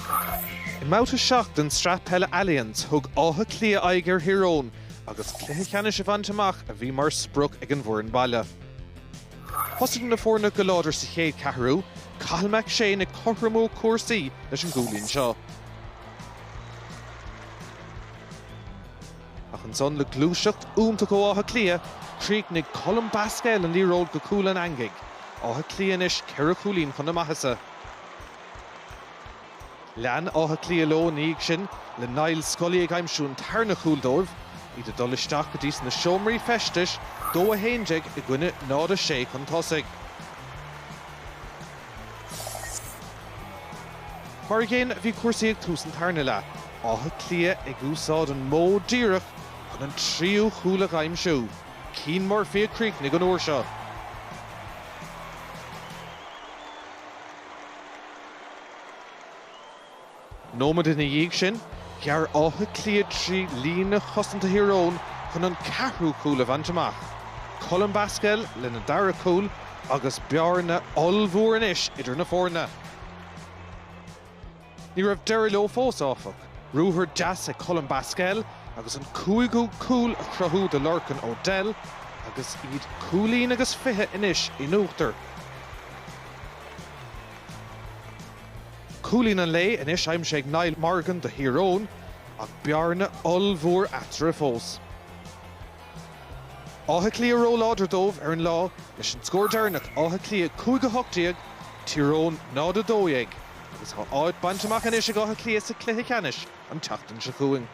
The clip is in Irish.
I mouta seach den Sraith Peile Allianz thug Áth Cliath idir Tyrone agus cluiche cheannis a bhaintach a bhí mar spruc ag an bhfoireann baile. Thosaigh na fórna go láidir sa chéad ceathrú, cailmeach sé na cothramó cuasaí leis an gcúlín seo. Ach an son le glúiseacht úmta go Áth Cliath, trígnig colm bascail an líróid go cúlan angig. Áth Cliath is ceithre cúlín chun na maithasa. Lean Áth Cliath ló níag sin le nail scoilí ag aimsún tarna chúldóibh, i de dul isteach go dtí na seomraí festis dó a héindeag i gcuine nád a sé chun tosaigh. Mar géin bhí cuasaí ag tús an tarna le, Áth Cliath ag úsáid an mó díreach chun an tríú chúla aimsú, cín mar fia críocnig an uair seo. Nómad in a dhéag sin, gear Áth Cliath trí lína Seinnteoir Tyrone chun an ceathrú chúla bhaintach. Colm bascail le na dara cúl agus bearna olmhór inis idir na fórna. Ní raibh deir leo fós áfach, rúthar deas ag colm bascail agus an cúigú cúl a chruthú de lorcan ó del agus iad cúlín agus fithe inis i nuachtar. Cúlín an lé inis aimse ag nail margan de Tyrone ach bearna olmhór atra fós. Áth Cliath ró láidir dóibh ar an lá leis an scór dearnach Áth Cliath 58, Tyrone 92, agus tá áid baintach inis ag Áth Cliath sa cluiche ceannis an teachtain sa chuaing.